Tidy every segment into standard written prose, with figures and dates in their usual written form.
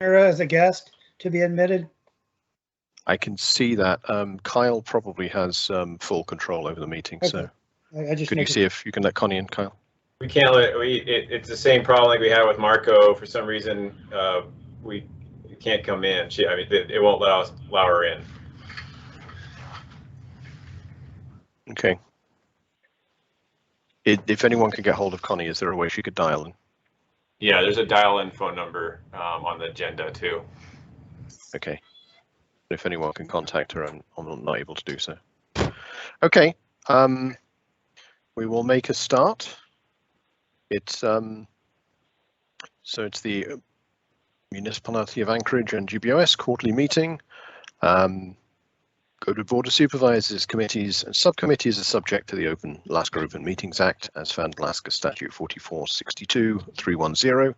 as a guest to be admitted? I can see that. Kyle probably has full control over the meeting, Okay. So I just could you see if you can let Connie in, Kyle? We can't let it's the same problem like we had with Marco. For some reason, we can't come in. It won't allow her in. Okay. If anyone could get hold of Connie, is there a way she could dial in? Yeah, there's a dial-in phone number on the agenda too. Okay. If anyone can contact her, I'm not able to do so. Okay. We will make a start. It's so it's the Municipality of Anchorage and GBOS quarterly meeting. Girdwood Board of Supervisors, committees and subcommittees are subject to the Alaska Open Meetings Act as found in Alaska Statute 4462-310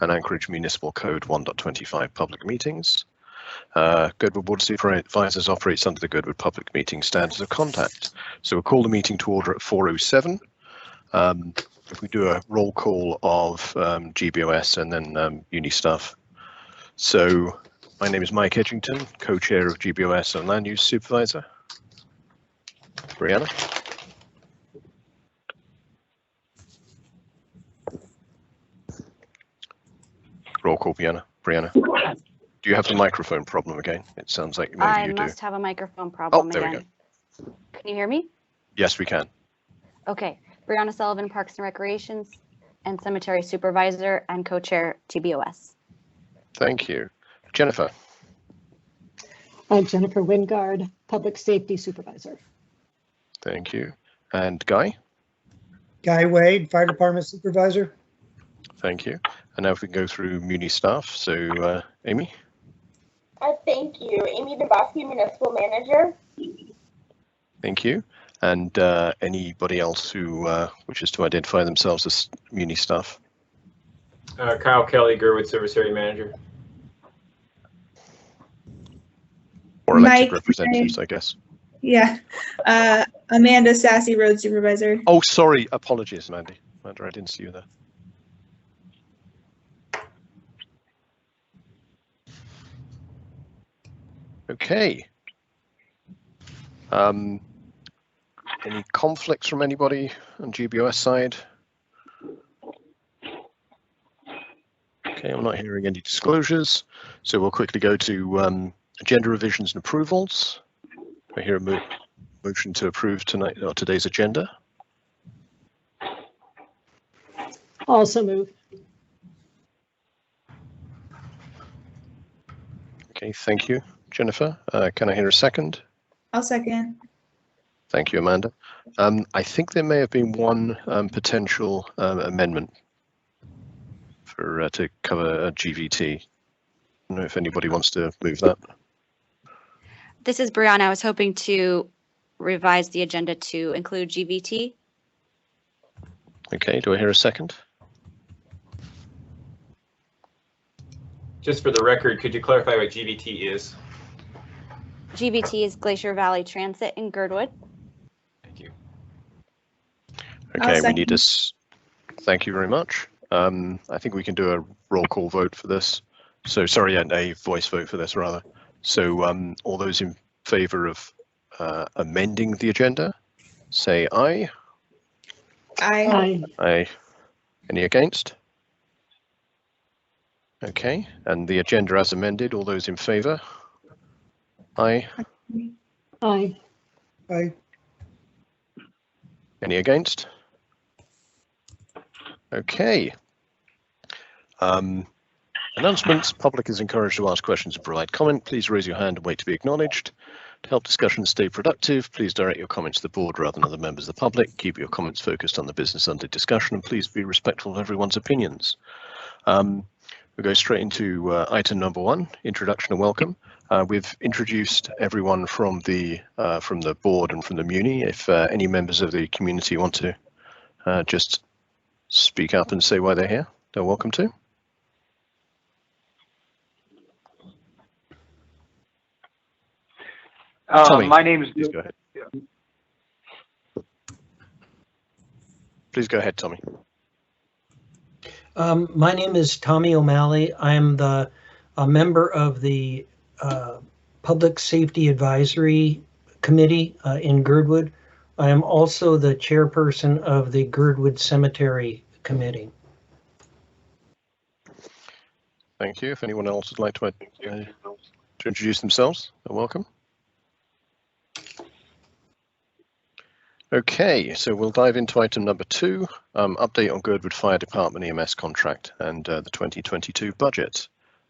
and Anchorage Municipal Code 1.25 public meetings. Girdwood Board of Supervisors operates under the Girdwood Public Meeting Standards of Conduct. So we'll call the meeting to order at 4:07. If we do a roll call of GBOS and then uni staff. So my name is Mike Edgington, co-chair of GBOS and land use supervisor. Brianna. Roll call, Brianna. Do you have the microphone problem again? It sounds like maybe you do. I must have a microphone problem there again. We go. Can you hear me? Yes, we can. Okay. Brianna Sullivan, Parks and Recreations and Cemetery Supervisor and co-chair GBOS. Thank you. Jennifer. I'm Jennifer Wingard, Public Safety Supervisor. Thank you. And Guy? Guy Wade, Fire Department Supervisor. Thank you. And now if we can go through Muni staff. So Amy? Thank you. Amy DeBosky, Municipal Manager. Thank you. And anybody else who wishes to identify themselves as Muni staff? Kyle Kelly, Girdwood Service Area Manager. Or elected representatives, I guess. Yeah. Amanda Sassy, Road Supervisor. Oh, sorry. Apologies, Amanda, I didn't see you there. Okay. Any conflicts from anybody on GBOS side? Okay, I'm not hearing any disclosures, so we'll quickly go to agenda revisions and approvals. I hear a motion to approve today's agenda. Also move. Okay, thank you, Jennifer. Can I hear a second? I'll second. Thank you, Amanda. I think there may have been one potential amendment for to cover GVT. I don't know if anybody wants to move that. This is Brianna. I was hoping to revise the agenda to include GVT. Okay, do I hear a second? Just for the record, could you clarify what GVT is? GVT is Glacier Valley Transit in Girdwood. Thank you. Okay, we need this. Thank you very much. I think we can do a roll call vote for this. So sorry, a voice vote for this rather. So all those in favor of amending the agenda, say aye. Aye. Aye. Any against? Okay, and the agenda as amended, all those in favor? Aye. Aye. Aye. Any against? Okay. Announcements. Public is encouraged to ask questions and provide comment. Please raise your hand and wait to be acknowledged. To help discussions stay productive, please direct your comments to the board rather than other members of the public. Keep your comments focused on the business under discussion and please be respectful of everyone's opinions. We'll go straight into item number 1, introduction and welcome. We've introduced everyone from the board and from the Muni. If any members of the community want to just speak up and say why they're here, they're welcome to. Tommy, my name is. Please go ahead. Please go ahead, Tommy. My name is Tommy O'Malley. I am the a member of the Public Safety Advisory Committee in Girdwood. I am also the chairperson of the Girdwood Cemetery Committee. Thank you. If anyone else would like to introduce themselves, you're welcome. Okay, so we'll dive into item number 2, update on Girdwood Fire Department EMS contract and the 2022 budget.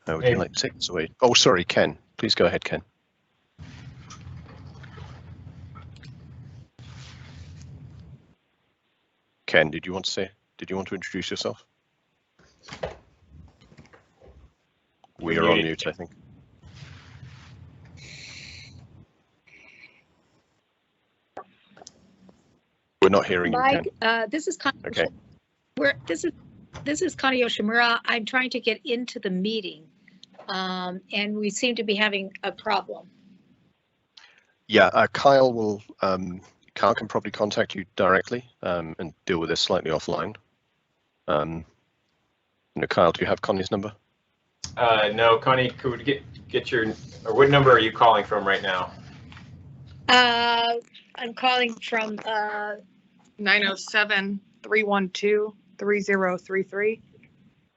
Would you like to take this away? Oh, sorry, Ken. Please go ahead, Ken. Ken, did you want to introduce yourself? We are on mute, I think. We're not hearing you, Ken. Mike, this is Connie. Okay. This is Connie Yoshimura. I'm trying to get into the meeting, and we seem to be having a problem. Yeah, Kyle can probably contact you directly and deal with this slightly offline. Kyle, do you have Connie's number? No, Connie, could we get your, or what number are you calling from right now? I'm calling from 907-312-3033.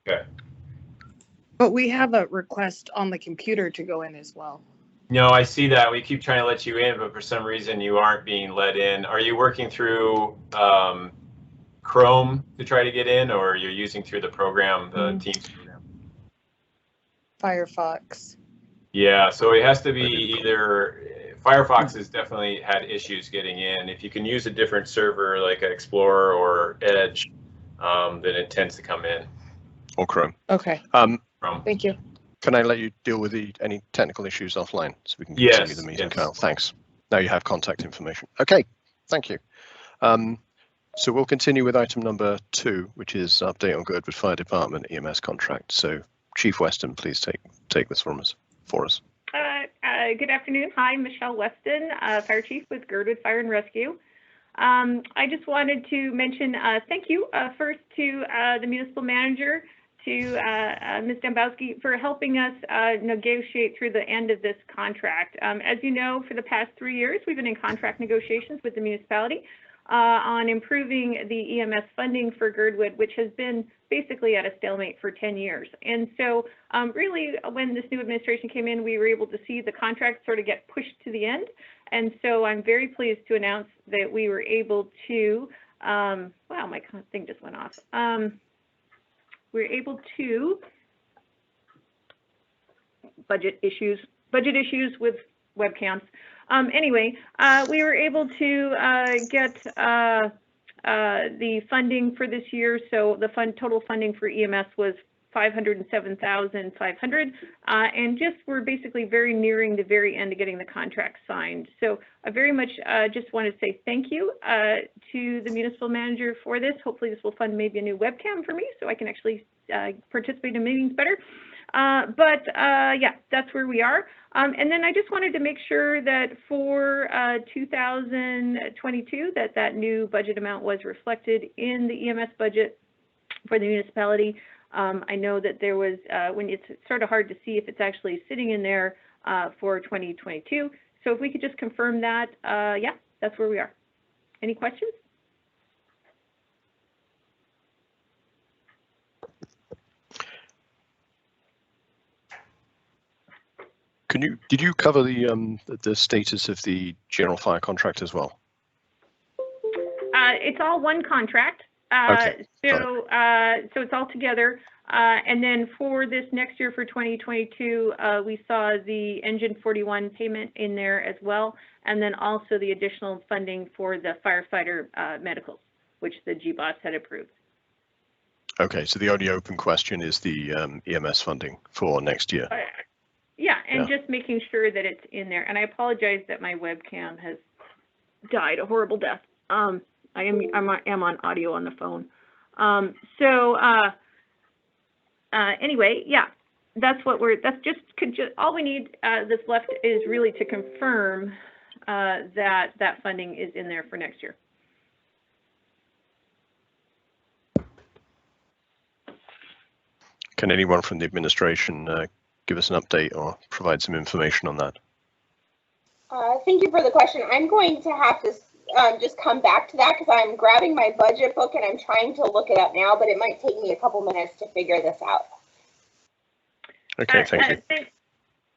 Okay. But we have a request on the computer to go in as well. No, I see that. We keep trying to let you in, but for some reason you aren't being let in. Are you working through Chrome to try to get in, or you're using through the program, the Teams program? Firefox. Yeah, so it has to be either, Firefox has definitely had issues getting in. If you can use a different server like Explorer or Edge, then it tends to come in. Or Chrome. Okay. Chrome. Thank you. Can I let you deal with any technical issues offline so we can continue the meeting, Kyle? Thanks. Now you have contact information. Okay, thank you. So we'll continue with item number 2, which is update on Girdwood Fire Department EMS contract. So Chief Weston, please take this for us. Good afternoon. Hi, Michelle Weston, Fire Chief with Girdwood Fire and Rescue. I just wanted to mention thank you first to the municipal manager, to Ms. Dembowski, for helping us negotiate through the end of this contract. As you know, for the past 3 years, we've been in contract negotiations with the municipality on improving the EMS funding for Girdwood, which has been basically at a stalemate for 10 years. And so really, when this new administration came in, we were able to see the contract sort of get pushed to the end. And so I'm very pleased to announce that we were able to, wow, my thing just went off. We were able to, budget issues with webcams. Anyway, we were able to get the funding for this year. So the total funding for EMS was $507,500, and we're basically nearing the very end of getting the contract signed. So I very much just want to say thank you to the municipal manager for this. Hopefully this will fund maybe a new webcam for me so I can actually participate in meetings better. Yeah, that's where we are. And then I just wanted to make sure that for 2022 that new budget amount was reflected in the EMS budget for the municipality. I know that there was, when it's sort of hard to see if it's actually sitting in there for 2022. So if we could just confirm that, yeah, that's where we are. Any questions? Did you cover the status of the general fire contract as well? It's all one contract. Okay. So it's all together. And then for this next year, for 2022, we saw the Engine 41 payment in there as well. And then also the additional funding for the firefighter medicals, which the GBOS had approved. Okay, so the only open question is the EMS funding for next year. Yeah, and just making sure that it's in there. And I apologize that my webcam has died a horrible death. I am on audio on the phone. Anyway, yeah, that's what that's just all we need that's left is really to confirm that funding is in there for next year. Can anyone from the administration give us an update or provide some information on that? Thank you for the question. I'm going to have to just come back to that because I'm grabbing my budget book and I'm trying to look it up now, but it might take me a couple minutes to figure this out. Okay, thank you.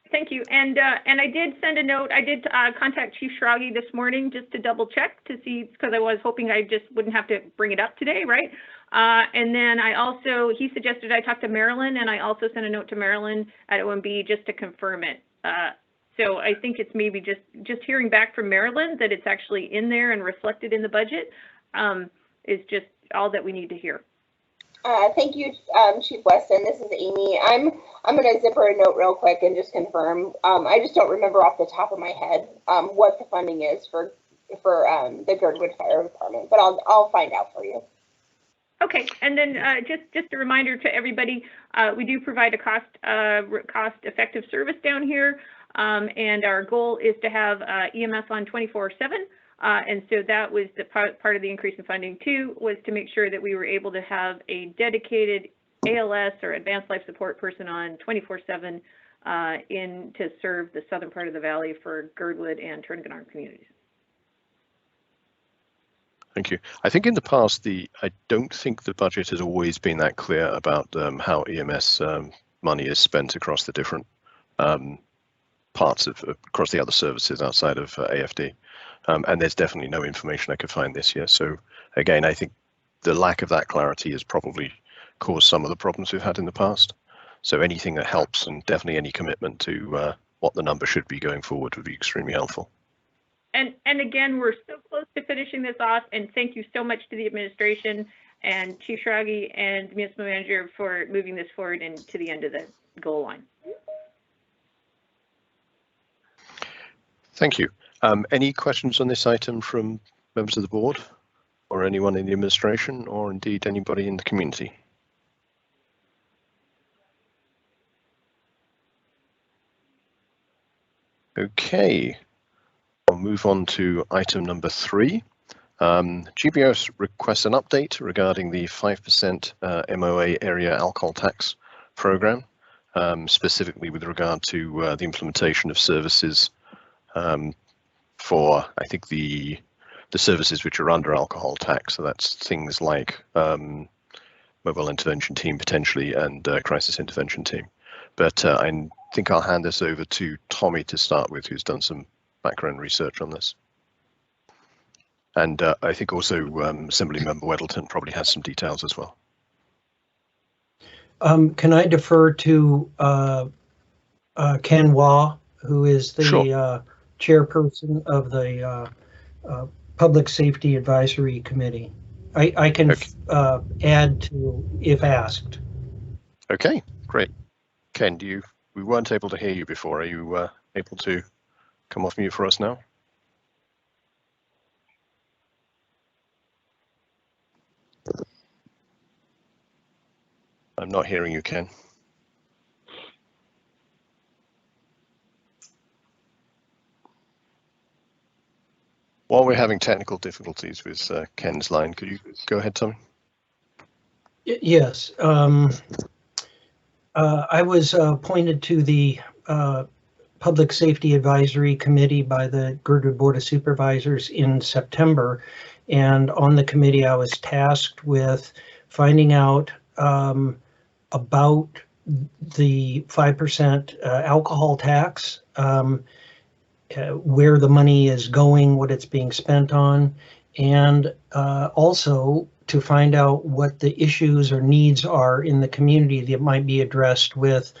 Thank you. And I did send a note. I did contact Chief Schrage this morning just to double check to see, because I was hoping I just wouldn't have to bring it up today, right? And then he suggested I talk to Marilyn, and I also sent a note to Marilyn at OMB just to confirm it. So I think it's maybe just hearing back from Marilyn that it's actually in there and reflected in the budget is just all that we need to hear. Thank you, Chief Weston. This is Amy. I'm going to zip her a note real quick and just confirm. I just don't remember off the top of my head what the funding is for the Girdwood Fire Department, but I'll find out for you. Okay, and then just a reminder to everybody, we do provide a cost-effective service down here, and our goal is to have EMS on 24/7. And so that was the part of the increase in funding too, was to make sure that we were able to have a dedicated ALS or advanced life support person on 24/7 to serve the southern part of the valley for Girdwood and Turnaganon communities. Thank you. I think in the past, I don't think the budget has always been that clear about how EMS money is spent across the different parts across the other services outside of AFD. And there's definitely no information I could find this year. So again, I think the lack of that clarity has probably caused some of the problems we've had in the past. So anything that helps, and definitely any commitment to what the number should be going forward, would be extremely helpful. And again, we're so close to finishing this off, and thank you so much to the administration and Chief Schrage and the municipal manager for moving this forward and to the end of the goal line. Thank you. Any questions on this item from members of the board or anyone in the administration, or indeed anybody in the community? Okay, I'll move on to item number 3. GBOS requests an update regarding the 5% MOA area alcohol tax program, specifically with regard to the implementation of services for, I think, the services which are under alcohol tax. So that's things like mobile intervention team potentially and crisis intervention team. But I think I'll hand this over to Tommy to start with, who's done some background research on this. And I think also Assembly Member Weddleton probably has some details as well. Can I defer to Ken Wah, who is the Sure. Chairperson of the Public Safety Advisory Committee? I can add to if asked. Okay, great. Ken, we weren't able to hear you before. Are you able to come off mute for us now? I'm not hearing you, Ken. While we're having technical difficulties with Ken's line, could you go ahead, Tommy? Yes. I was appointed to the Public Safety Advisory Committee by the Girdwood Board of Supervisors in September. And on the committee, I was tasked with finding out about the 5% alcohol tax, where the money is going, what it's being spent on, and also to find out what the issues or needs are in the community that might be addressed with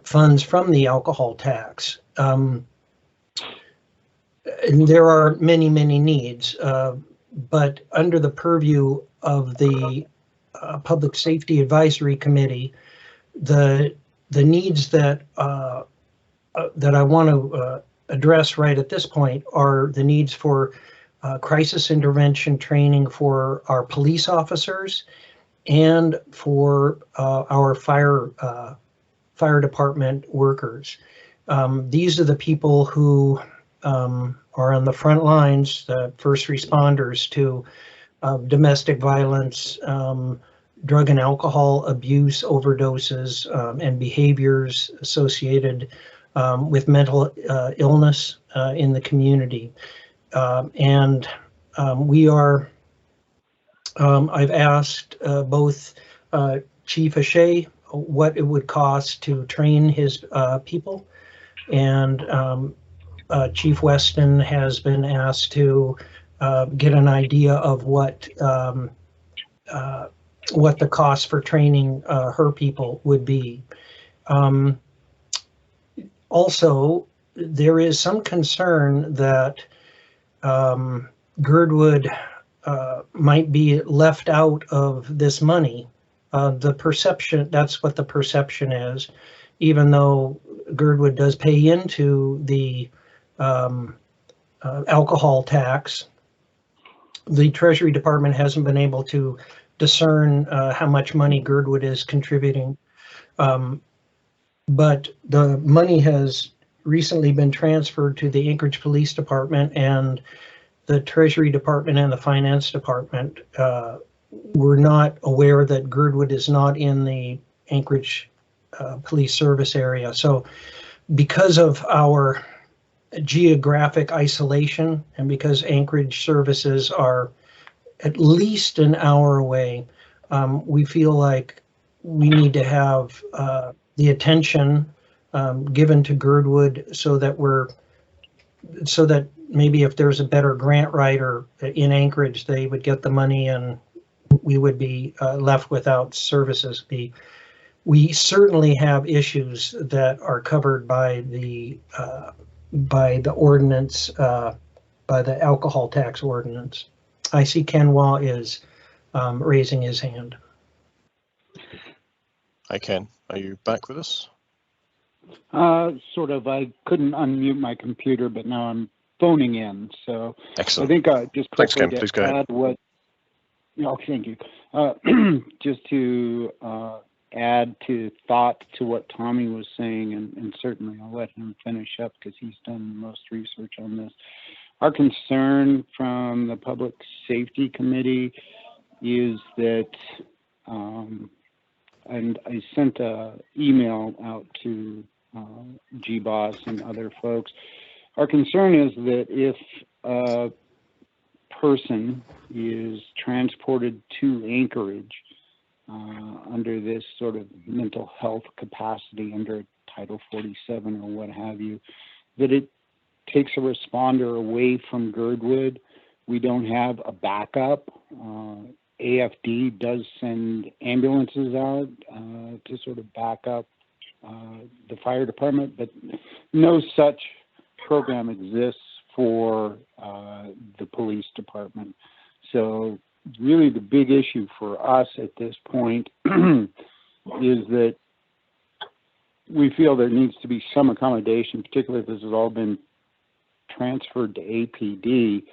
funds from the alcohol tax. And there are many, many needs, but under the purview of the Public Safety Advisory Committee, the needs that that I want to address right at this point are the needs for crisis intervention training for our police officers and for our fire department workers. These are the people who are on the front lines, the first responders to domestic violence, drug and alcohol abuse, overdoses, and behaviors associated with mental illness in the community. We are, I've asked both Chief Ashay what it would cost to train his people, and Chief Weston has been asked to get an idea of what the cost for training her people would be. Also, there is some concern that Girdwood might be left out of this money. The perception, that's what the perception is, even though Girdwood does pay into the alcohol tax. The Treasury Department hasn't been able to discern how much money Girdwood is contributing. But the money has recently been transferred to the Anchorage Police Department, and the Treasury Department and the Finance Department were not aware that Girdwood is not in the Anchorage Police Service area. So because of our geographic isolation, and because Anchorage services are at least an hour away, we feel like we need to have the attention given to Girdwood so that maybe if there's a better grant writer in Anchorage, they would get the money and we would be left without services. We certainly have issues that are covered by the ordinance, by the alcohol tax ordinance. I see Kenwa is raising his hand. Hi, Ken. Are you back with us? Sort of. I couldn't unmute my computer, but now I'm phoning in. So Excellent. I think just Thanks, Ken. quickly Please to go ahead. add what. Oh, thank you. Just to add to thought to what Tommy was saying, and certainly I'll let him finish up because he's done the most research on this. Our concern from the Public Safety Committee is that, and I sent an email out to GBOS and other folks. Our concern is that if a person is transported to Anchorage under this sort of mental health capacity under Title 47 or what have you, that it takes a responder away from Girdwood. We don't have a backup. AFD does send ambulances out to sort of back up the fire department, but no such program exists for the police department. So really the big issue for us at this point is that we feel there needs to be some accommodation, particularly if this has all been transferred to APD.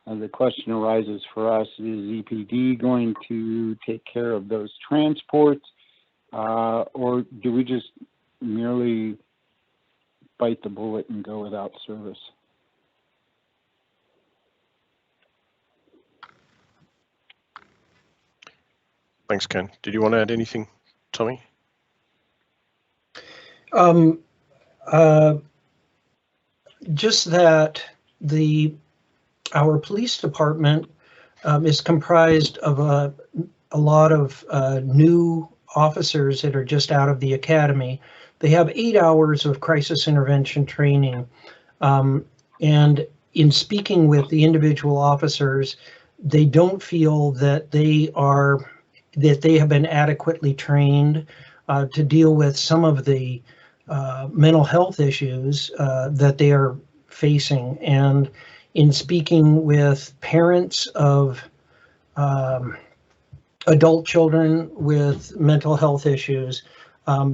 The question arises for us, is EPD going to take care of those transports, or do we just merely bite the bullet and go without service? Thanks, Ken. Did you want to add anything, Tommy? Just that our police department is comprised of a lot of new officers that are just out of the academy. They have 8 hours of crisis intervention training. And in speaking with the individual officers, they don't feel that they have been adequately trained to deal with some of the mental health issues that they are facing. And in speaking with parents of adult children with mental health issues,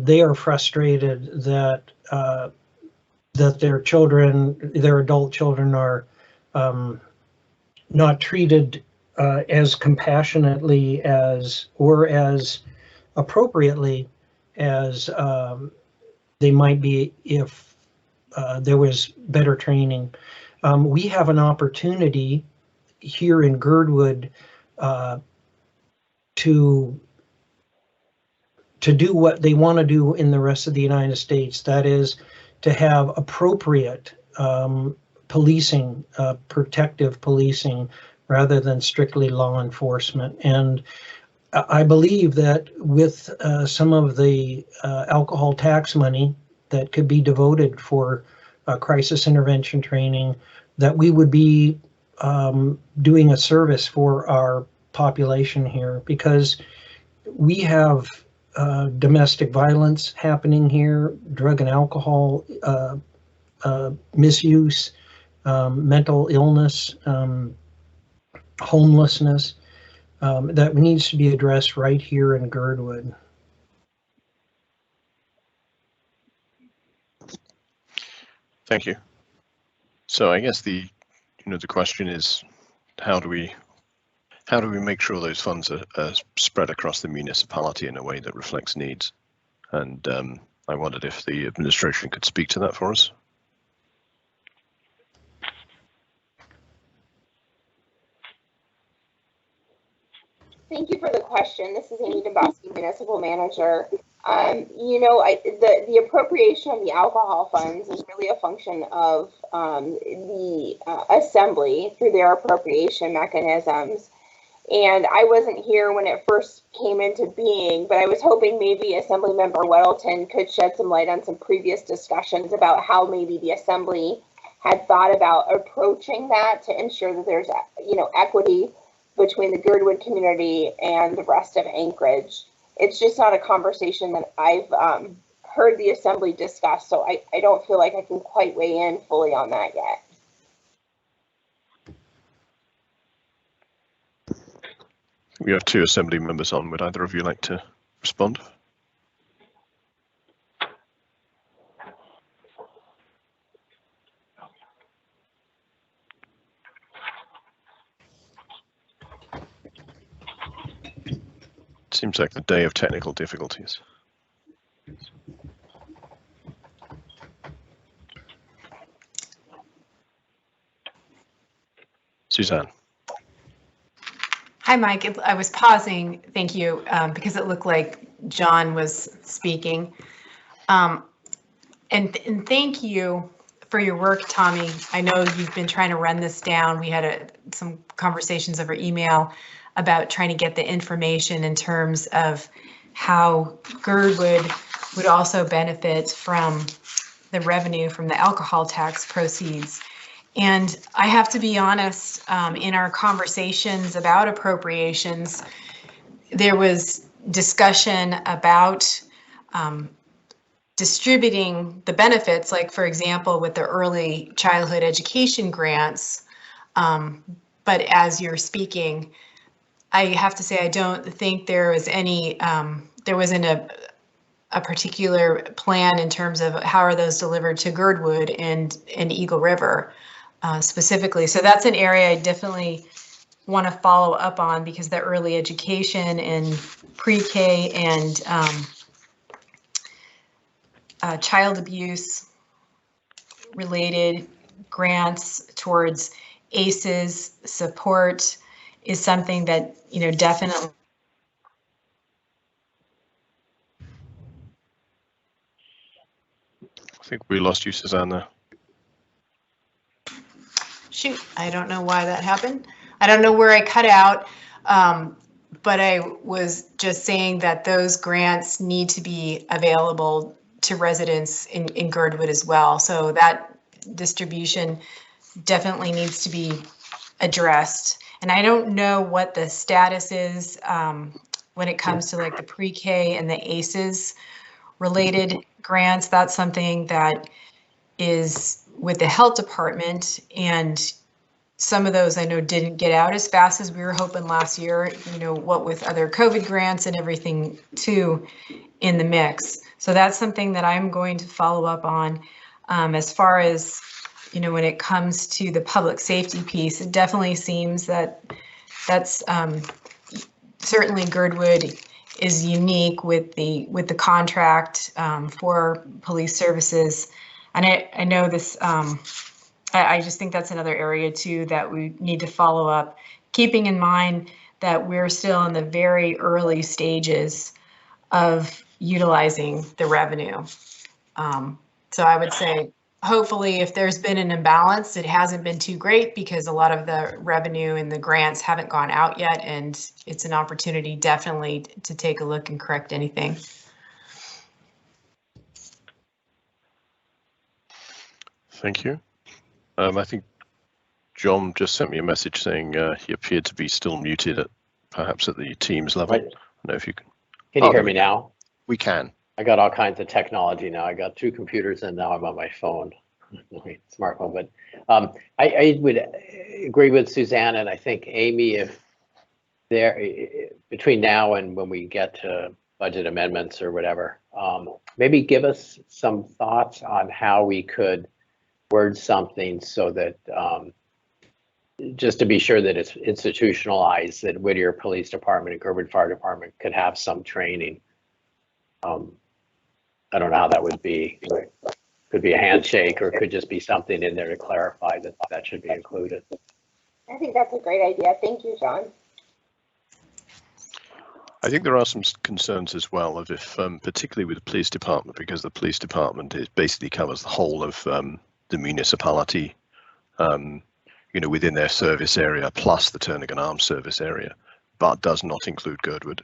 they are frustrated that their adult children are not treated as compassionately or as appropriately as they might be if there was better training. We have an opportunity here in Girdwood to to do what they want to do in the rest of the United States. That is to have appropriate policing, protective policing, rather than strictly law enforcement. And I believe that with some of the alcohol tax money that could be devoted for crisis intervention training, that we would be doing a service for our population here, because we have domestic violence happening here, drug and alcohol misuse, mental illness, homelessness, that needs to be addressed right here in Girdwood. Thank you. So I guess the question is, how do we make sure those funds are spread across the municipality in a way that reflects needs? And I wondered if the administration could speak to that for us. Thank you for the question. This is Amy Domboski, Municipal Manager. The appropriation of the alcohol funds is really a function of the Assembly through their appropriation mechanisms. And I wasn't here when it first came into being, but I was hoping maybe Assemblymember Weddleton could shed some light on some previous discussions about how maybe the Assembly had thought about approaching that to ensure that there's, equity between the Girdwood community and the rest of Anchorage. It's just not a conversation that I've heard the Assembly discuss, so I don't feel like I can quite weigh in fully on that yet. We have two Assembly members on. Would either of you like to respond? Seems like the day of technical difficulties. Suzanne. Hi, Mike. I was pausing, thank you, because it looked like John was speaking. And thank you for your work, Tommy. I know you've been trying to run this down. We had some conversations over email about trying to get the information in terms of how Girdwood would also benefit from the revenue from the alcohol tax proceeds. And I have to be honest, in our conversations about appropriations, there was discussion about distributing the benefits, like, for example, with the early childhood education grants. But as you're speaking, I have to say I don't think there was any, there wasn't a particular plan in terms of how are those delivered to Girdwood and Eagle River specifically. So that's an area I definitely want to follow up on, because the early education and pre-K and child abuse related grants towards ACEs support is something that, definitely. I think we lost you, Suzanne, there. Shoot, I don't know why that happened. I don't know where I cut out, but I was just saying that those grants need to be available to residents in Girdwood as well. So that distribution definitely needs to be addressed. And I don't know what the status is when it comes to like the pre-K and the ACEs related grants. That's something that is with the health department, and some of those I know didn't get out as fast as we were hoping last year, what with other COVID grants and everything too in the mix. So that's something that I'm going to follow up on. As far as, when it comes to the public safety piece, it definitely seems that that's certainly Girdwood is unique with the contract for police services. And I know this, I just think that's another area too that we need to follow up, keeping in mind that we're still in the very early stages of utilizing the revenue. So I would say, hopefully, if there's been an imbalance, it hasn't been too great because a lot of the revenue and the grants haven't gone out yet, and it's an opportunity definitely to take a look and correct anything. Thank you. I think John just sent me a message saying he appeared to be still muted perhaps at the Teams level. I don't know if you can. Can you hear me now? We can. I got all kinds of technology now. I got 2 computers and now I'm on my phone, my smartphone. But I would agree with Suzanne, and I think Amy, if there between now and when we get to budget amendments or whatever, maybe give us some thoughts on how we could word something so that just to be sure that it's institutionalized, that Whittier Police Department and Girdwood Fire Department could have some training. I don't know how that would be. Could be a handshake, or it could just be something in there to clarify that that should be included. I think that's a great idea. Thank you, John. I think there are some concerns as well of if, particularly with the police department, because the police department basically covers the whole of the municipality, within their service area, plus the Turnagain Arms service area, but does not include Girdwood.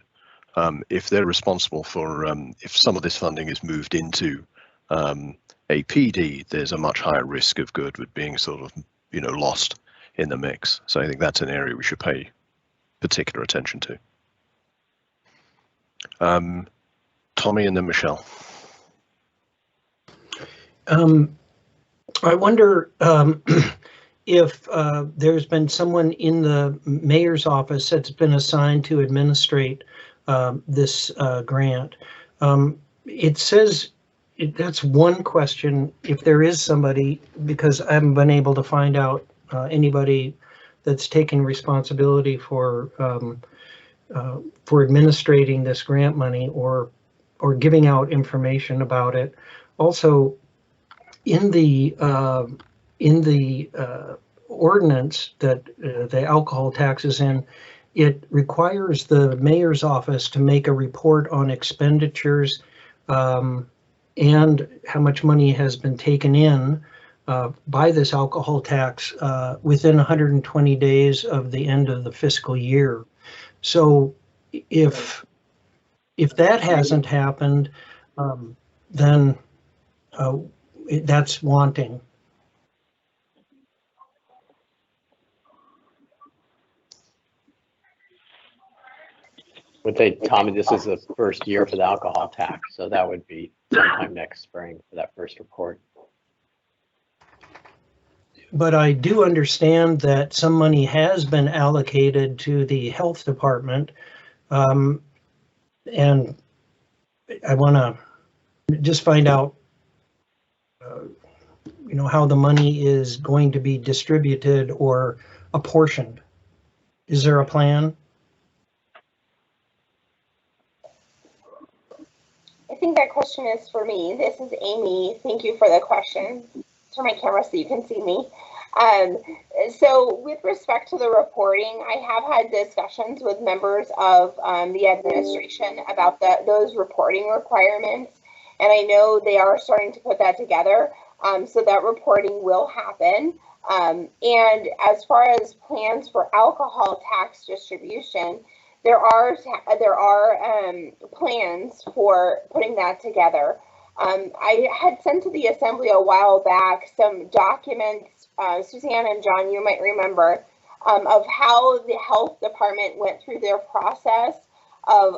If they're responsible for, if some of this funding is moved into a PD, there's a much higher risk of Girdwood being sort of, lost in the mix. So I think that's an area we should pay particular attention to. Tommy and then Michelle. I wonder if there's been someone in the mayor's office that's been assigned to administrate this grant. It says that's one question, if there is somebody, because I haven't been able to find out anybody that's taken responsibility for administrating this grant money or giving out information about it. Also, in the ordinance that the alcohol tax is in, it requires the mayor's office to make a report on expenditures and how much money has been taken in by this alcohol tax within 120 days of the end of the fiscal year. So if that hasn't happened, then that's wanting. I would say, Tommy, this is the first year for the alcohol tax, so that would be sometime next spring for that first report. But I do understand that some money has been allocated to the health department, and I want to just find out, how the money is going to be distributed or apportioned. Is there a plan? I think that question is for me. This is Amy. Thank you for the question. Turn my camera so you can see me. So with respect to the reporting, I have had discussions with members of the administration about those reporting requirements, and I know they are starting to put that together, so that reporting will happen. And as far as plans for alcohol tax distribution, there are plans for putting that together. I had sent to the Assembly a while back some documents, Suzanne and John, you might remember, of how the health department went through their process of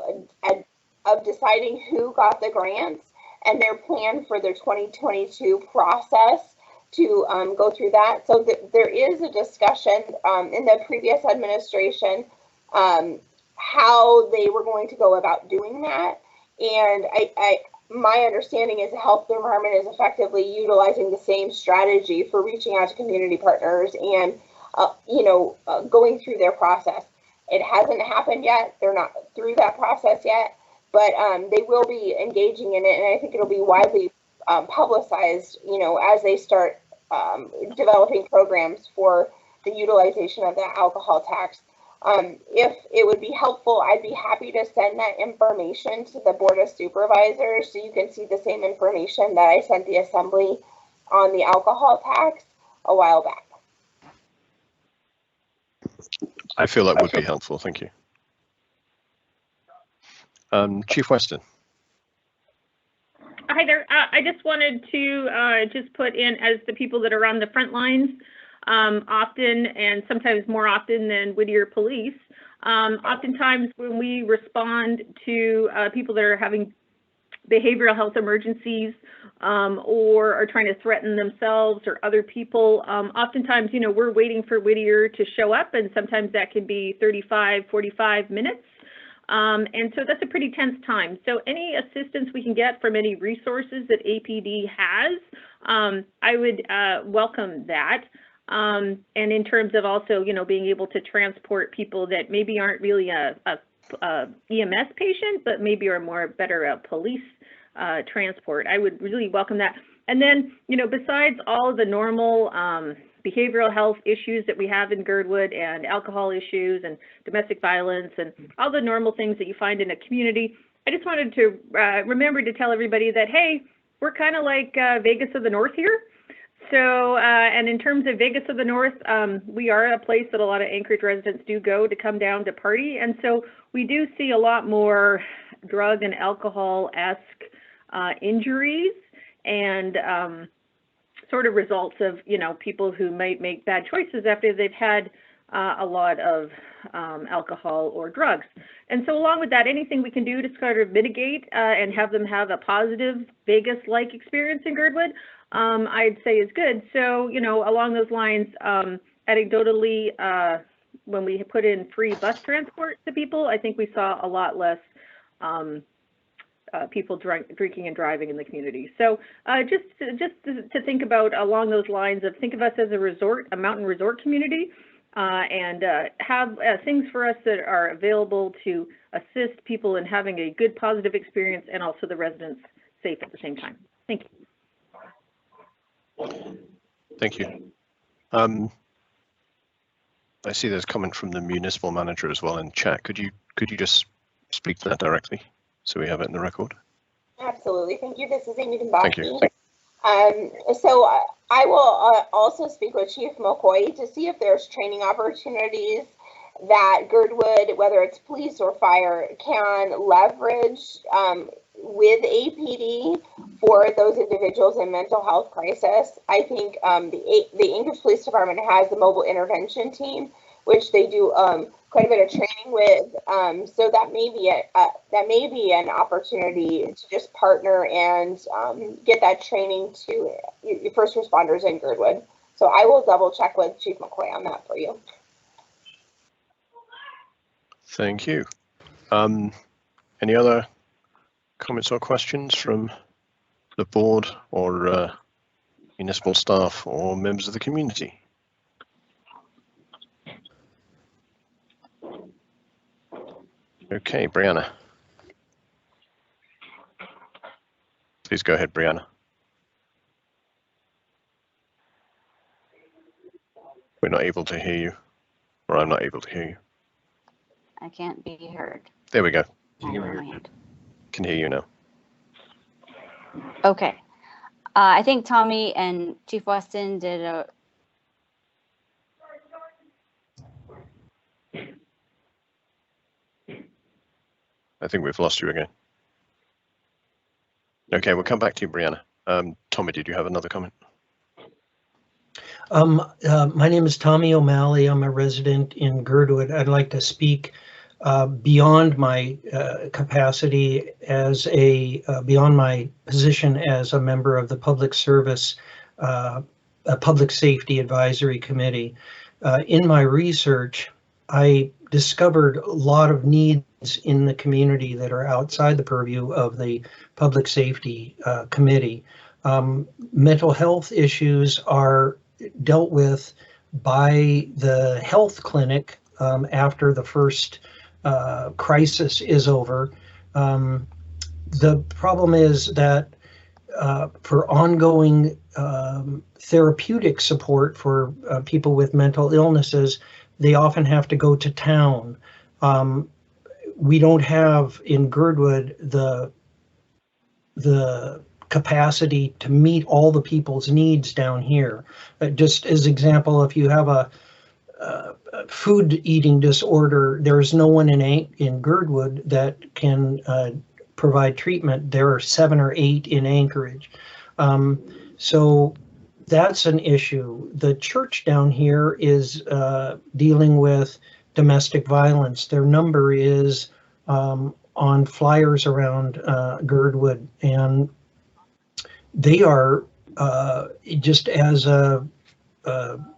deciding who got the grants and their plan for their 2022 process to go through that. So there is a discussion in the previous administration how they were going to go about doing that. And my understanding is the health department is effectively utilizing the same strategy for reaching out to community partners and, going through their process. It hasn't happened yet. They're not through that process yet, but they will be engaging in it. And I think it'll be widely publicized, as they start developing programs for the utilization of the alcohol tax. If it would be helpful, I'd be happy to send that information to the Board of Supervisors so you can see the same information that I sent the Assembly on the alcohol tax a while back. I feel that would be helpful. Thank you. Chief Weston. Hi there. I just wanted to just put in, as the people that are on the front lines, often and sometimes more often than Whittier Police, oftentimes when we respond to people that are having behavioral health emergencies or are trying to threaten themselves or other people, oftentimes, you know, we're waiting for Whittier to show up, and sometimes that can be 35, 45 minutes. And so that's a pretty tense time. So any assistance we can get from any resources that APD has, I would welcome that. And in terms of also, you know, being able to transport people that maybe aren't really a EMS patient, but maybe are more better police transport, I would really welcome that. And then, you know, besides all of the normal behavioral health issues that we have in Girdwood, and alcohol issues and domestic violence and all the normal things that you find in a community, I just wanted to remember to tell everybody that, hey, we're kind of like Vegas of the North here. So, and in terms of Vegas of the North, we are a place that a lot of Anchorage residents do go to come down to party. And so we do see a lot more drug and alcohol-esque injuries and sort of results of, you know, people who might make bad choices after they've had a lot of alcohol or drugs. And so along with that, anything we can do to sort of mitigate and have them have a positive Vegas-like experience in Girdwood, I'd say is good. So, you know, along those lines, anecdotally, when we put in free bus transport to people, I think we saw a lot less people drinking and driving in the community. So just to think about along those lines of, think of us as a resort, a mountain resort community, and have things for us that are available to assist people in having a good positive experience and also the residents safe at the same time. Thank you. Thank you. I see there's a comment from the municipal manager as well in chat. Could you just speak to that directly so we have it in the record? Absolutely. Thank you. This is Amy Dembowski. Thank you. So I will also speak with Chief McCoy to see if there's training opportunities that Girdwood, whether it's police or fire, can leverage with APD for those individuals in mental health crisis. I think the Anchorage Police Department has the mobile intervention team, which they do quite a bit of training with. So that may be an opportunity to just partner and get that training to first responders in Girdwood. So I will double check with Chief McCoy on that for you. Thank you. Any other comments or questions from the board or municipal staff or members of the community? Okay, Brianna. Please go ahead, Brianna. We're not able to hear you, or I'm not able to hear you. I can't be heard. There we go. Oh, Can hear you now. okay. I think Tommy and Chief Weston did a I think we've lost you again. Okay, we'll come back to you, Brianna. Tommy, did you have another comment? My name is Tommy O'Malley. I'm a resident in Girdwood. I'd like to speak beyond my capacity as beyond my position as a member of the Public Service, Public Safety Advisory Committee. In my research, I discovered a lot of needs in the community that are outside the purview of the Public Safety Committee. Mental health issues are dealt with by the health clinic after the first crisis is over. The problem is that for ongoing therapeutic support for people with mental illnesses, They often have to go to town. We don't have in Girdwood the capacity to meet all the people's needs down here. Just as example, if you have a food eating disorder, there's no one in Girdwood that can provide treatment. There are 7 or 8 in Anchorage. So that's an issue. The church down here is dealing with domestic violence. Their number is on flyers around Girdwood, and they are just as a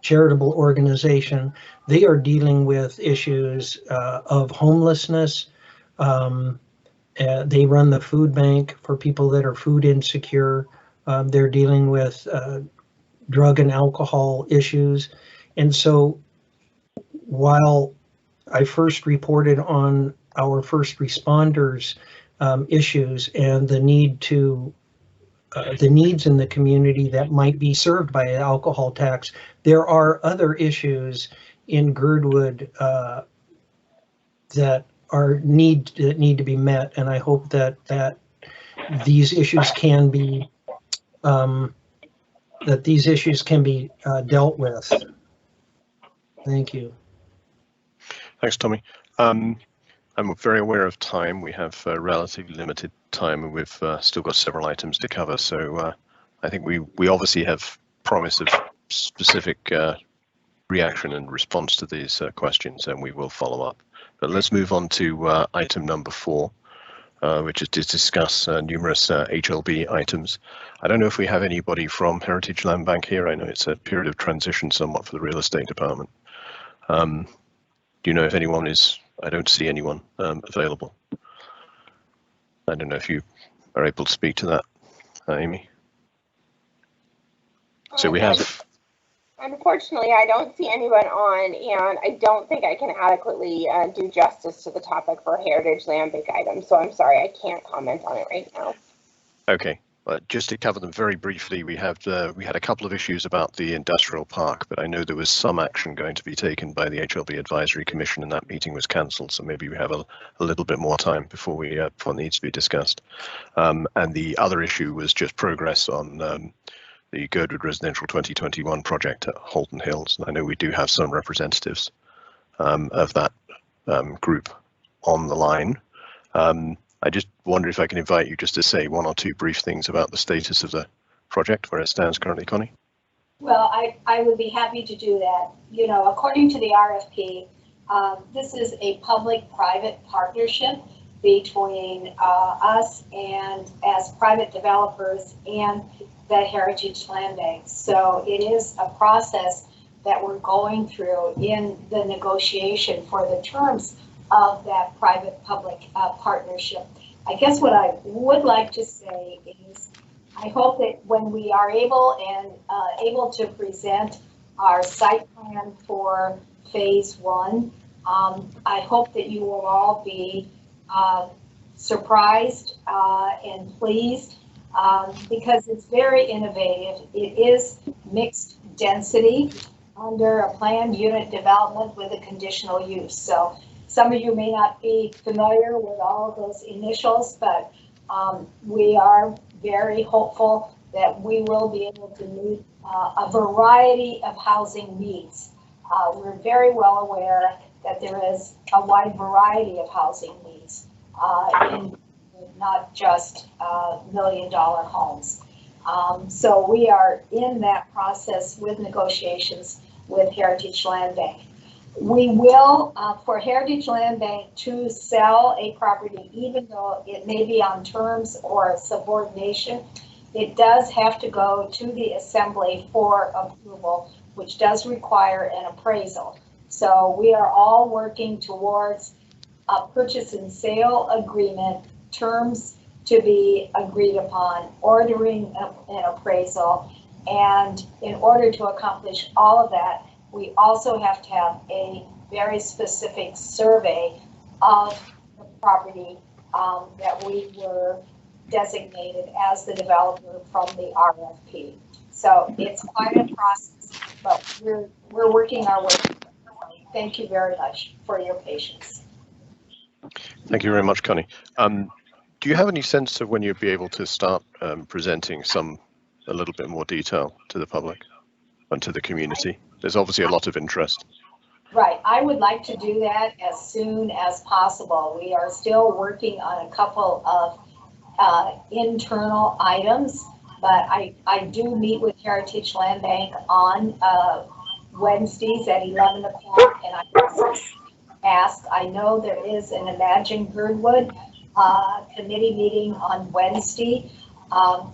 charitable organization, they are dealing with issues of homelessness. They run the food bank for people that are food insecure. They're dealing with drug and alcohol issues. And so while I first reported on our first responders issues and the need to the needs in the community that might be served by an alcohol tax, there are other issues in Girdwood that need to be met, and I hope that these issues can be dealt with. Thank you. Thanks, Tommy. I'm very aware of time. We have relatively limited time, and we've still got several items to cover. So I think we obviously have promise of specific reaction and response to these questions, and we will follow up. But let's move on to item number 4, which is to discuss numerous HLB items. I don't know if we have anybody from Heritage Land Bank here. I know it's a period of transition somewhat for the real estate department. Do you know if anyone is? I don't see anyone available. I don't know if you are able to speak to that, Amy. So we have. Unfortunately, I don't see anyone on, and I don't think I can adequately do justice to the topic for Heritage Land Bank items. So I'm sorry, I can't comment on it right now. Okay. Just to cover them very briefly, we had a couple of issues about the industrial park, but I know there was some action going to be taken by the HLB Advisory Commission, and that meeting was cancelled. So maybe we have a little bit more time before before it needs to be discussed. And the other issue was just progress on the Girdwood Residential 2021 project at Holton Hills. And I know we do have some representatives of that group on the line. I just wonder if I can invite you just to say 1 or 2 brief things about the status of the project, where it stands currently, Connie. Well, I would be happy to do that. You know, according to the RFP, this is a public-private partnership between us and as private developers and the Heritage Land Bank. So it is a process that we're going through in the negotiation for the terms of that private-public partnership. I guess what I would like to say is I hope that when we are able to present our site plan for phase 1, I hope that you will all be surprised and pleased because it's very innovative. It is mixed density under a planned unit development with a conditional use. So some of you may not be familiar with all of those initials, but we are very hopeful that we will be able to meet a variety of housing needs. We're very well aware that there is a wide variety of housing needs, in not just $1 million homes. So we are in that process with negotiations with Heritage Land Bank. We will, for Heritage Land Bank to sell a property, even though it may be on terms or subordination, it does have to go to the assembly for approval, which does require an appraisal. So we are all working towards a purchase and sale agreement, terms to be agreed upon, ordering an appraisal. And in order to accomplish all of that, we also have to have a very specific survey of the property that we were designated as the developer from the RFP. So it's quite a process, but we're working our way. thank you very much for your patience. Thank you very much, Connie. Do you have any sense of when you'd be able to start presenting a little bit more detail to the public and to the community? There's obviously a lot of interest. Right, I would like to do that as soon as possible. We are still working on a couple of internal items, but I do meet with Heritage Land Bank on Wednesdays at 11 o'clock, and I also ask, I know there is an Imagine Girdwood committee meeting on Wednesday.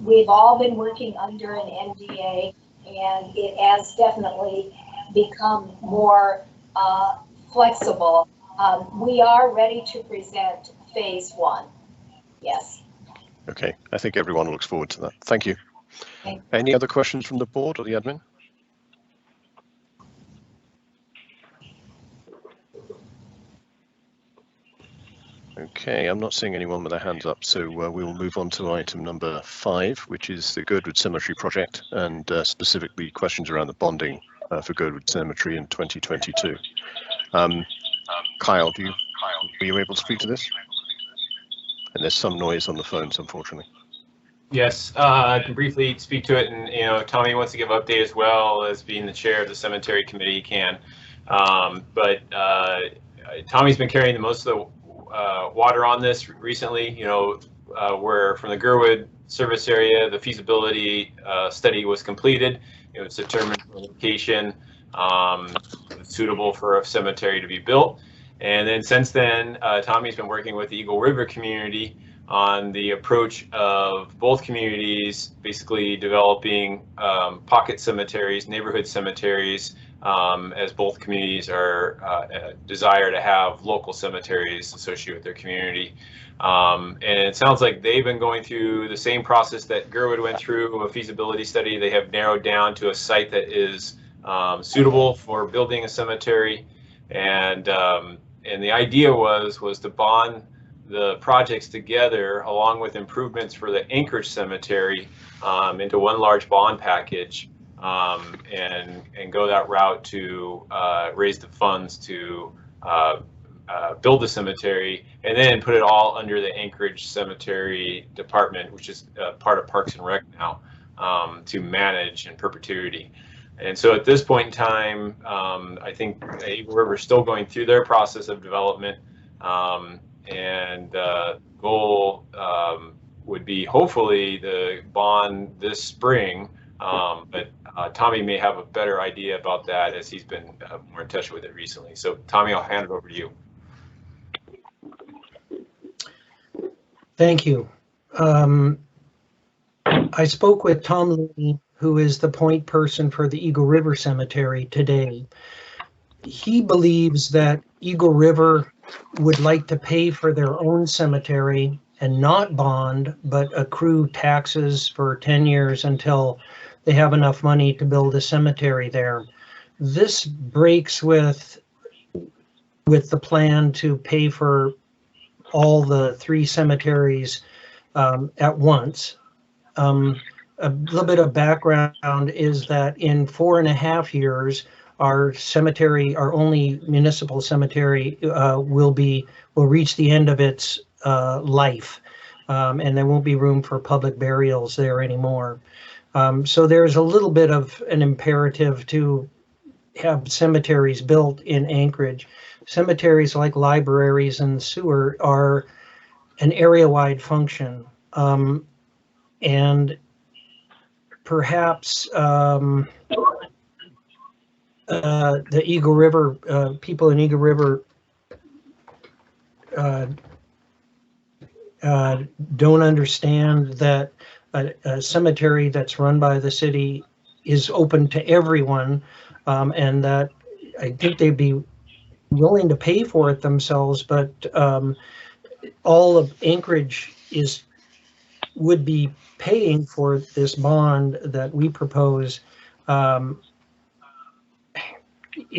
We've all been working under an NDA, and it has definitely become more flexible. We are ready to present phase 1. Yes. Okay, I think everyone looks forward to that. Thank you. Thank you. Any other questions from the board or the admin? Okay, I'm not seeing anyone with their hands up, so we will move on to item number 5, which is the Girdwood Cemetery project, and specifically questions around the bonding for Girdwood Cemetery in 2022. Kyle, were you able to speak to this? And there's some noise on the phones, unfortunately. Yes, I can briefly speak to it, and Tommy wants to give an update as well as being the chair of the cemetery committee. He can, but Tommy's been carrying the most of the water on this recently. Where from the Girdwood service area, the feasibility study was completed. It was determined the location suitable for a cemetery to be built. And then since then, Tommy's been working with the Eagle River community on the approach of both communities, basically developing pocket cemeteries, neighborhood cemeteries, as both communities are desire to have local cemeteries associated with their community. And it sounds like they've been going through the same process that Girdwood went through, a feasibility study. They have narrowed down to a site that is suitable for building a cemetery. And the idea was to bond the projects together along with improvements for the Anchorage Cemetery into one large bond package, and go that route to raise the funds to build the cemetery, and then put it all under the Anchorage Cemetery Department, which is part of Parks and Rec now, to manage in perpetuity. And so at this point in time, I think Eagle River is still going through their process of development, and the goal would be hopefully the bond this spring, but Tommy may have a better idea about that as he's been more in touch with it recently. So Tommy, I'll hand it over to you. Thank you. I spoke with Tom Lee, who is the point person for the Eagle River Cemetery today. He believes that Eagle River would like to pay for their own cemetery and not bond, but accrue taxes for 10 years until they have enough money to build a cemetery there. This breaks with the plan to pay for all the 3 cemeteries at once. A little bit of background is that in 4.5 years, our cemetery, our only municipal cemetery, will reach the end of its life, and there won't be room for public burials there anymore. So there's a little bit of an imperative to have cemeteries built in Anchorage. Cemeteries like libraries and sewer are an area-wide function, and perhaps the Eagle River people in Eagle River don't understand that a cemetery that's run by the city is open to everyone, and that I think they'd be willing to pay for it themselves, but all of Anchorage would be paying for this bond that we propose. I'm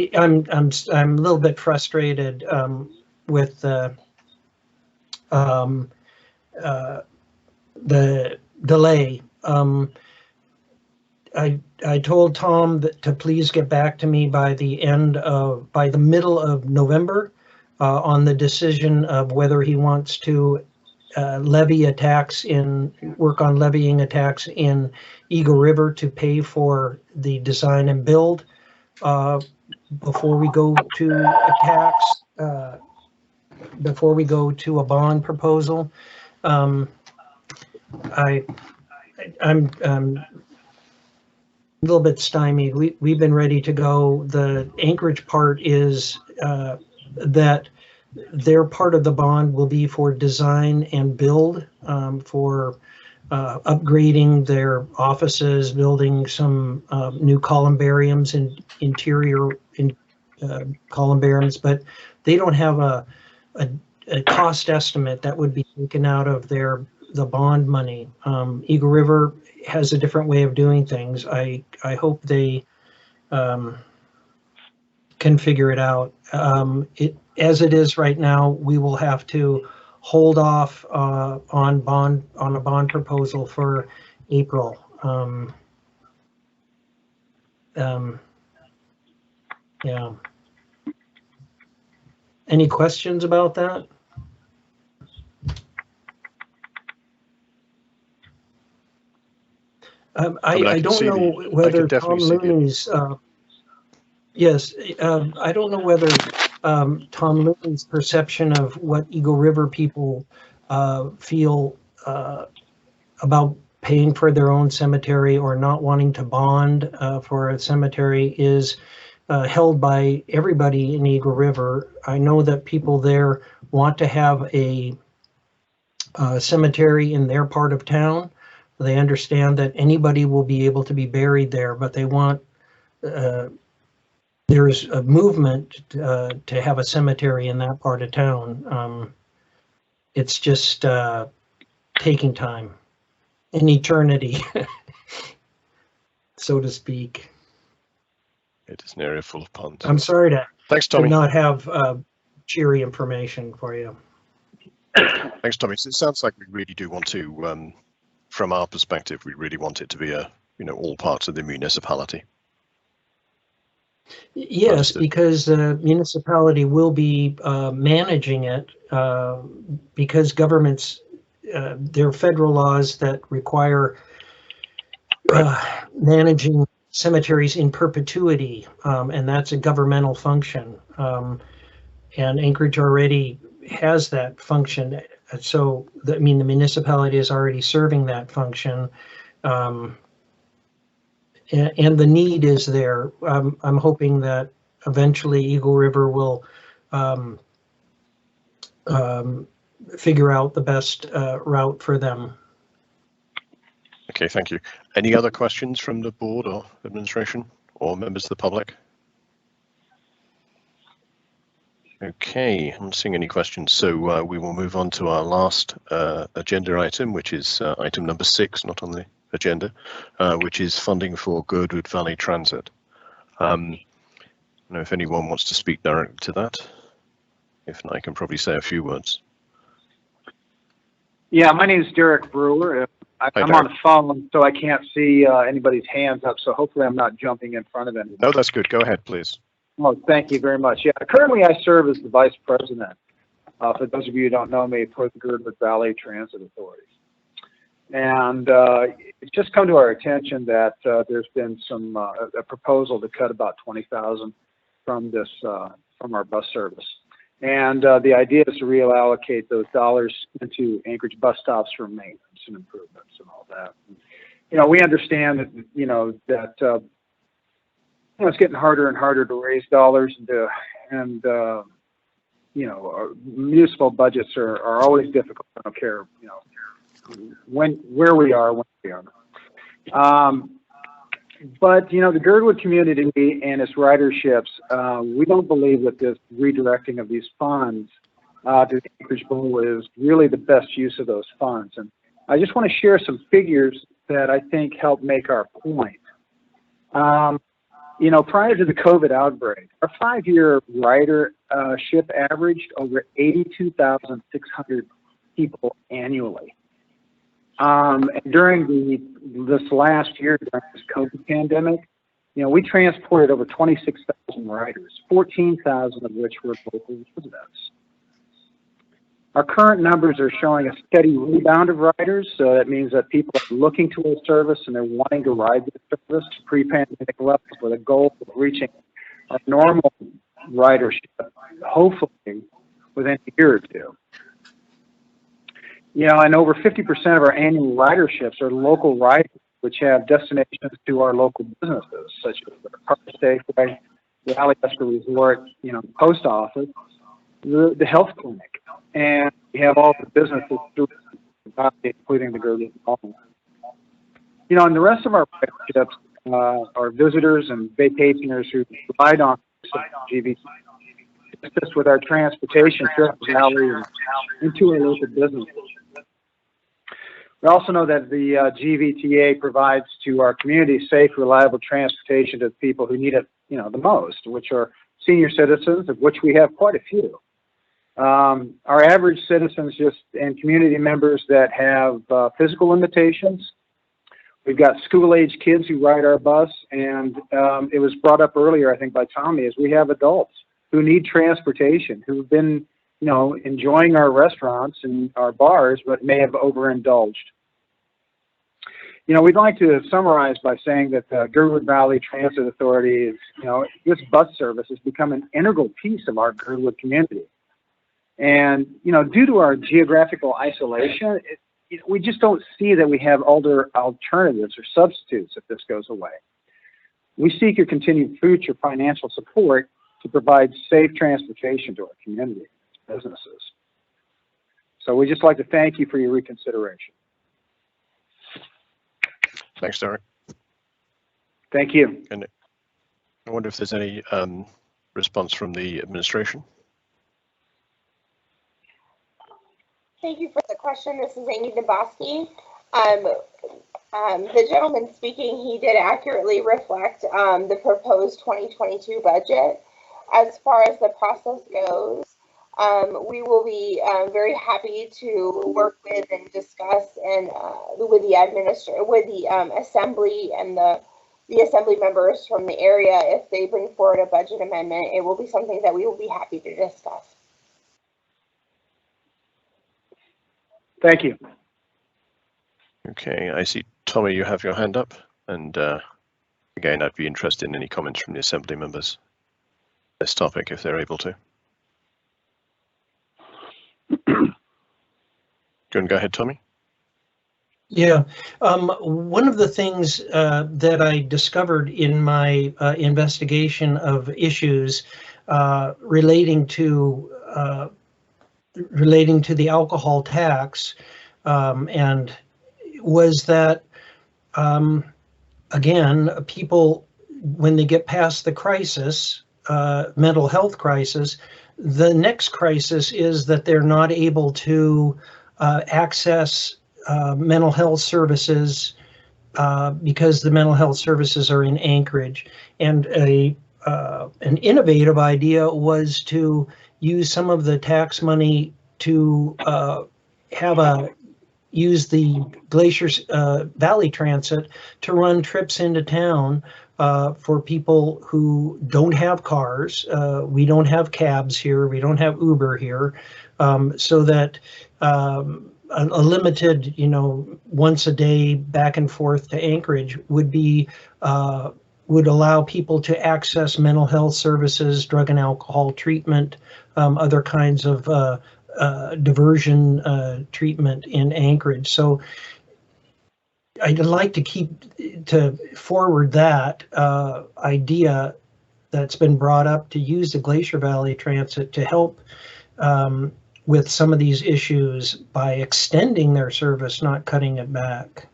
a little bit frustrated with the delay. I told Tom that to please get back to me by the middle of November on the decision of whether he wants to work on levying a tax in Eagle River to pay for the design and build before we go to a tax, before we go to a bond proposal. I'm a little bit stymied. We've been ready to go. The Anchorage part is that their part of the bond will be for design and build, for upgrading their offices, building some new columbariums and interior columbariums, but they don't have a cost estimate that would be taken out of the bond money. Eagle River has a different way of doing things. I hope they can figure it out. As it is right now, we will have to hold off on a bond proposal for April. Yeah. Any questions about that? I don't know whether Tom Looney's. Yes, I don't know whether Tom Looney's perception of what Eagle River people feel about paying for their own cemetery or not wanting to bond for a cemetery is held by everybody in Eagle River. I know that people there want to have a cemetery in their part of town. They understand that anybody will be able to be buried there, but they want there's a movement to have a cemetery in that part of town. It's just taking time, an eternity, so to speak. It is an area full of ponds. I'm sorry Thanks, Tommy. to not have cheery information for you. Thanks, Tommy. So it sounds like we really do want to, from our perspective, we really want it to be all parts of the municipality. Yes, Understood. because the municipality will be managing it because governments, there are federal laws that require managing cemeteries in perpetuity, and that's a governmental function. And Anchorage already has that function. So, the municipality is already serving that function. And the need is there. I'm hoping that eventually Eagle River will figure out the best route for them. Okay, thank you. Any other questions from the board or administration or members of the public? Okay, I'm not seeing any questions, so we will move on to our last agenda item, which is item number 6, not on the agenda, which is funding for Girdwood Valley Transit. I don't know if anyone wants to speak directly to that. If not, I can probably say a few words. Yeah, my name is Derek Brewer. I'm on the phone, so I can't see anybody's hands up, so hopefully I'm not jumping in front of anyone. No, that's good. Go ahead, please. Oh, thank you very much. Yeah, currently I serve as the vice president, for those of you who don't know me, for the Girdwood Valley Transit Authority. And it's just come to our attention that there's been some a proposal to cut about $20,000 from this from our bus service, and the idea is to reallocate those dollars into Anchorage bus stops for maintenance and improvements and all that. And, we understand that that it's getting harder and harder to raise dollars, and our municipal budgets are always difficult. I don't care where we are, when we are. But the Girdwood community and its riderships, we don't believe that this redirecting of these funds to the Anchorage Bowl is really the best use of those funds. And I just want to share some figures that I think help make our point. Prior to the COVID outbreak, our 5-year ridership averaged over 82,600 people annually. And during this last year, during this COVID pandemic, we transported over 26,000 riders, 14,000 of which were local residents. Our current numbers are showing a steady rebound of riders, so that means that people are looking to our service and they're wanting to ride the service to pre-pandemic levels with a goal of reaching our normal ridership, hopefully within a year or two. And over 50% of our annual riderships are local riders, which have destinations to our local businesses, such as the Park Safeway, the Alaska Resort, post office, the health clinic, and we have all the businesses through, including the Girdwood Mall. And the rest of our riderships are visitors and vacationers who relied on GVT to assist with our transportation throughout the valley and into our local businesses. We also know that the GVTA provides to our community safe, reliable transportation to the people who need it, the most, which are senior citizens, of which we have quite a few. Our average citizens and community members that have physical limitations. We've got school-age kids who ride our bus, and it was brought up earlier, I think, by Tommy, is we have adults who need transportation, who've been, enjoying our restaurants and our bars, but may have overindulged. We'd like to summarize by saying that the Girdwood Valley Transit Authority is, this bus service has become an integral piece of our Girdwood community. And, due to our geographical isolation, we just don't see that we have other alternatives or substitutes if this goes away. We seek your continued future financial support to provide safe transportation to our community and businesses. So we'd just like to thank you for your reconsideration. Thanks, Derek. Thank you. And I wonder if there's any response from the administration. Thank you for the question. This is Amy Dabowski. The gentleman speaking, he did accurately reflect the proposed 2022 budget. As far as the process goes, we will be very happy to work with and discuss and with the assembly and the assembly members from the area. If they bring forward a budget amendment, it will be something that we will be happy to discuss. Thank you. Okay, I see, Tommy, you have your hand up. And again, I'd be interested in any comments from the Assembly members on this topic, if they're able to. Do you want to go ahead, Tommy? Yeah, one of the things that I discovered in my investigation of issues relating to the alcohol tax, and was that, again, people, when they get past the crisis, mental health crisis, the next crisis is that they're not able to access mental health services because the mental health services are in Anchorage. And an innovative idea was to use some of the tax money to use the Glacier Valley Transit to run trips into town for people who don't have cars. We don't have cabs here. We don't have Uber here. So that a limited, once a day back and forth to Anchorage would allow people to access mental health services, drug and alcohol treatment, other kinds of diversion treatment in Anchorage. So I'd like to forward that idea that's been brought up to use the Glacier Valley Transit to help with some of these issues by extending their service, not cutting it back.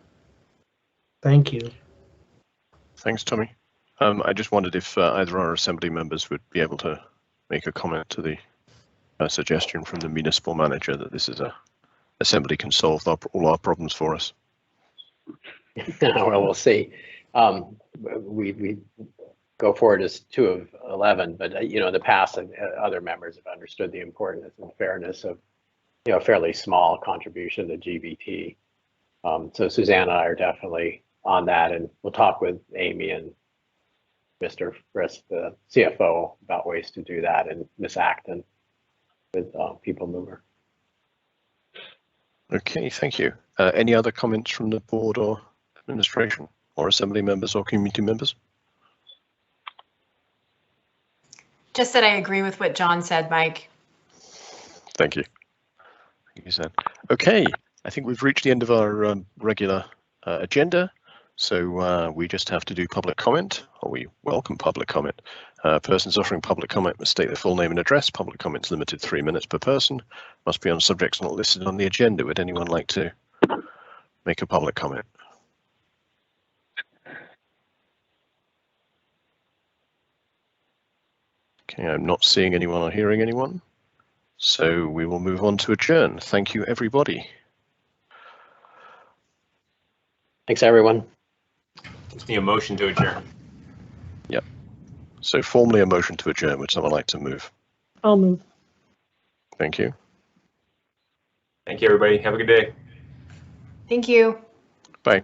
Thank you. Thanks, Tommy. I just wondered if either our Assembly members would be able to make a comment to the suggestion from the municipal manager that this is Assembly can solve all our problems for us. Well, we'll see. We go forward as 2 of 11, but in the past, other members have understood the importance and fairness of a fairly small contribution to GVT. So Suzanne and I are definitely on that, and we'll talk with Amy and Mr. Frisk, the CFO, about ways to do that, and Miss Acton with People Mover. Okay, thank you. Any other comments from the board or administration or assembly members or community members? Just that I agree with what John said, Mike. Thank you. Thank you, Suzanne. Okay, I think we've reached the end of our regular agenda. So we just have to do public comment, or we welcome public comment. Persons offering public comment must state their full name and address. Public comment is limited 3 minutes per person. Must be on subjects not listed on the agenda. Would anyone like to make a public comment? Okay, I'm not seeing anyone or hearing anyone. So we will move on to adjourn. Thank you, everybody. Thanks, everyone. Just need a motion to adjourn. Yep. So formally a motion to adjourn. Would someone like to move? I'll move. Thank you. Thank you, everybody. Have a good day. Thank you. Bye.